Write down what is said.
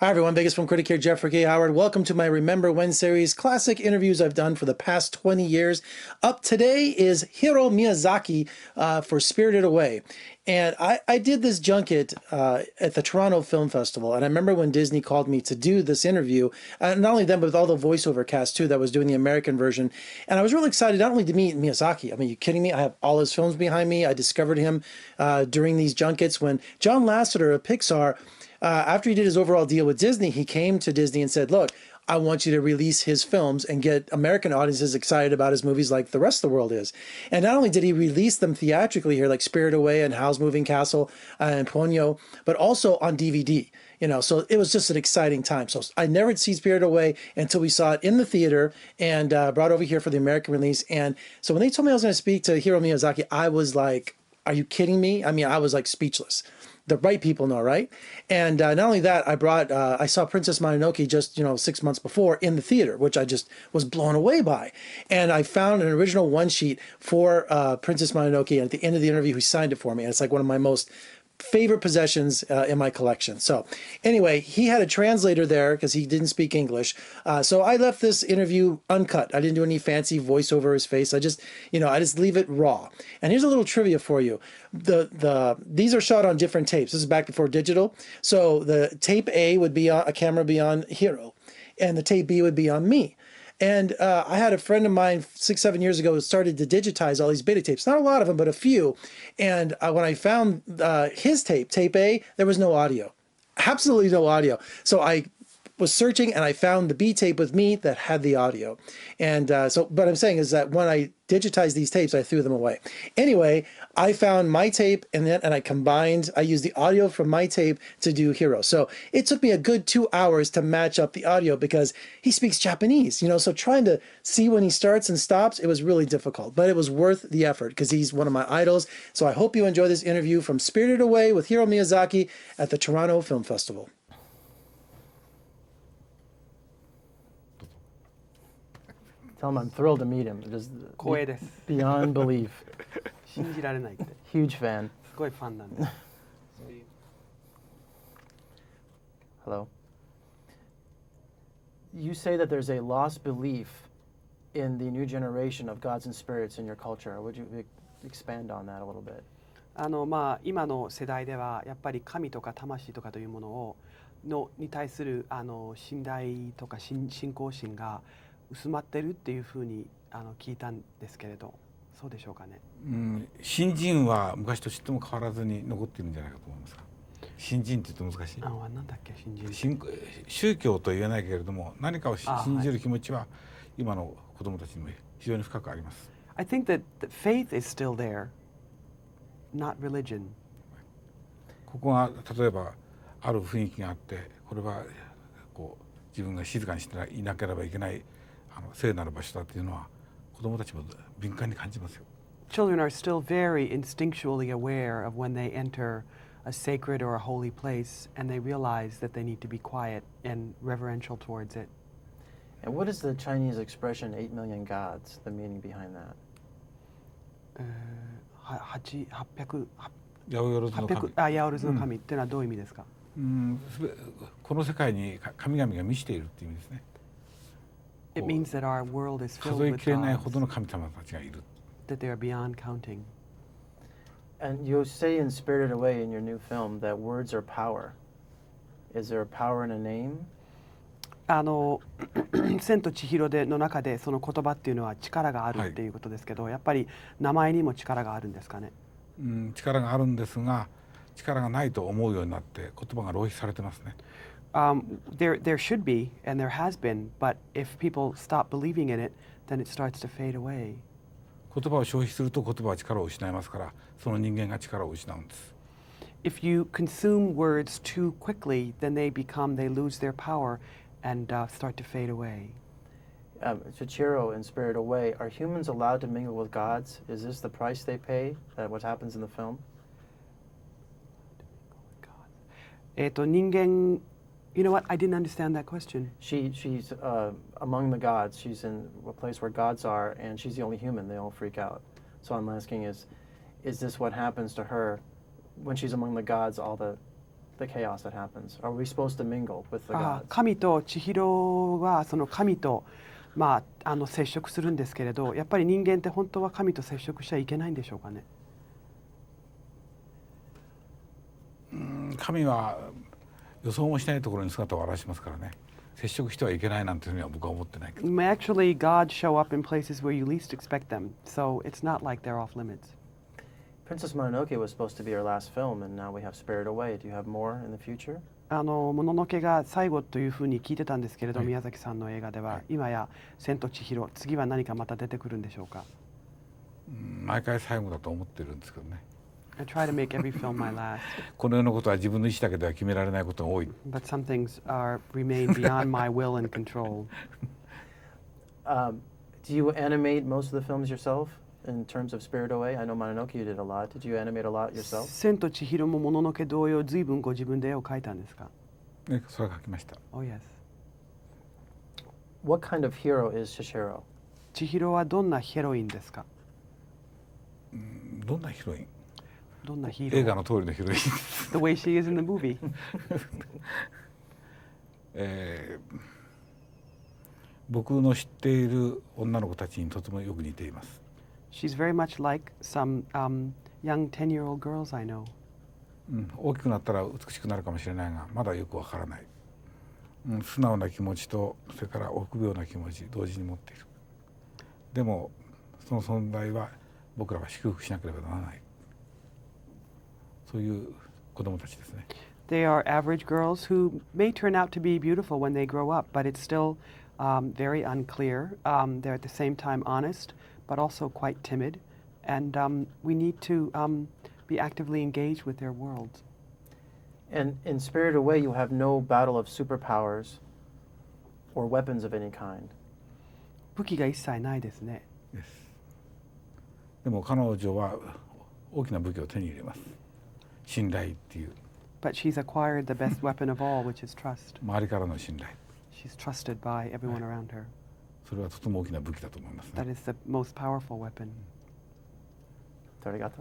Hi everyone, Vegas Film Critic here, Jeffrey K. Howard. Welcome to my Remember When series, classic interviews I've done for the past 20 years. Up today is Hayo Miyazaki for Spirited Away. And I did this junket at the Toronto Film Festival, and I remember when Disney called me to do this interview, not only them, but with all the voiceover cast too that was doing the American version. And I was really excited not only to meet Miyazaki, I mean, you kidding me? I have all his films behind me. I discovered him during these junkets when John Lasseter of Pixar, after he did his overall deal with Disney, he came to Disney and said, look, I want you to release his films and get American audiences excited about his movies like the rest of the world is. And not only did he release them theatrically here, like Spirited Away and Howl's Moving Castle and Ponyo, but also on DVD. So it was just an exciting time. So I never had seen Spirited Away until we saw it in the theater and brought over here for the American release. And so when they told me I was going to speak to Hayo Miyazaki, I was like, are you kidding me? I mean, I was like speechless. The right people know, right? And not only that, I saw Princess Mononoke just, 6 months before in the theater, which I just was blown away by. And I found an original one sheet for Princess Mononoke, and at the end of the interview, he signed it for me. And it's like one of my most favorite possessions in my collection. So anyway, he had a translator there because he didn't speak English. So I left this interview uncut. I didn't do any fancy voice over his face. I just leave it raw. And here's a little trivia for you. These are shot on different tapes. This is back before digital. So the tape A would be on a camera be on Hiro, and the tape B would be on me. And I had a friend of mine 6-7 years ago who started to digitize all these beta tapes. Not a lot of them, but a few. And when I found his tape A, there was no audio. Absolutely no audio. So I was searching and I found the B tape with me that had the audio. And what I'm saying is that when I digitized these tapes, I threw them away. Anyway, I found my tape and I used the audio from my tape to do Hero. So it took me a good 2 hours to match up the audio because he speaks Japanese, so trying to see when he starts and stops, it was really difficult, but it was worth the effort because he's one of my idols. So I hope you enjoy this interview from Spirited Away with Hayo Miyazaki at the Toronto Film Festival. Tell him I'm thrilled to meet him. Just 光栄です。 beyond belief. 信じられないって。 Huge fan. すごいファンなんです。Hello. You say that there's a lost belief in the new generation of gods and spirits in your culture. Would you expand on that a little bit? 今の世代ではやっぱり神とか魂とかというものに対する信頼とか信仰心が薄まってるっていうふうに聞いたんですけれど、そうでしょうかね。新人は昔とちっとも変わらずに残っているんじゃないかと思いますが、新人って言って難しい。なんだっけ新人。宗教とは言えないけれども、何かを信じる気持ちは今の子供たちにも非常に深くあります。I think that faith is still there, not religion. ここが例えばある雰囲気があって、これは自分が静かにしていなければいけない聖なる場所だというのは子供たちも敏感に感じますよ。Children are still very instinctually aware of when they enter a sacred or a holy place, and they realize that they need to be quiet and reverential towards it. And what is the Chinese expression 8 million gods, the meaning behind that? 800八百万の神。八百万の神っていうのはどういう意味ですか？この世界に神々が満ちているっていう意味ですね。It means that our world is filled 数え with きれないほ gods, どの神様たちがいる。 that they are beyond counting. And you say in Spirited Away in your new film that words are power. Is there a power in a name? 千と千尋の中でその言葉っていうのは力があるっていうことですけど、やっぱり名前にも力があるんですかね。力があるんですが、力がないと思うようになって言葉が浪費されてますね。There should be, and there has been, but if people stop believing in it, then it starts to fade away. 言葉を消費すると言葉は力を失いますから、その人間が力を失うんです。If you consume words too quickly, then they lose their power and start to fade away. Chichiro in Spirited Away, are humans allowed to mingle with gods? Is this the price they pay? What happens in the film? 人間 You know what? I didn't understand that question. She's among the gods. She's in a place where gods are, and she's the only human. They all freak out. So I'm asking is this what happens to her when she's among the gods? All the the chaos that happens? Are we supposed to mingle with the あ gods? 神と千尋はその神と、接触するんですけれど、やっぱり人間って本当は神と接触しちゃいけないんでしょうかね。神は予想もしないところに姿を現しますからね。接触してはいけないなんていうふうには僕は思ってないけど。Actually, God show up in places where you least expect them, so it's not like they're off limits. Princess Mononoke was supposed to be our last film, and now we have Spirited Away. Do you have more in the future? もののけが最後というふうに聞いてたんですけれど、はい宮崎さんの映画では、はい今や千と千尋、次は何かまた出てくるんでしょうか。毎回最後だと思ってるんですけどね。I try to make every film my last, この世のことは自分の意思だけでは決められないことが多い。 but some things remain beyond my will and control. Do you animate most of the films yourself in terms of Spirited Away? I know Mononoke you did a lot. Did you animate a lot yourself? 千と千尋ももののけ同様、随分ご自分で絵を描いたんですか。ね、それは書きました。 Oh yes. What kind of hero is Chihiro? 千尋はどんなヒロインですか。どんなヒロイン？どんなヒーロー。映画の通りのヒロイン。The way she is in the movie. 僕の知っている女の子たちにとてもよく似ています。 She's very much like some young 10-year-old girls I know. 大きくなったら美しくなるかもしれないが、まだよくわからない。素直な気持ちと、それから臆病な気持ち同時に持っている。でもその存在は僕らは祝福しなければならない。そういう子供たちですね。 They are average girls who may turn out to be beautiful when they grow up, but it's still very unclear. They're at the same time honest, but also quite timid, and we need to be actively engaged with their worlds. And in Spirited Away, you have no battle of superpowers or weapons of any kind. 武器が一切ないですね。です。でも彼女は大きな武器を手に入れます。信頼っていう。 But she's acquired the best weapon of all, which is trust. 周りからの信頼。 She's trusted by everyone around her. それはとても大きな武器だと思いますね。 That is the most powerful weapon. Arigato.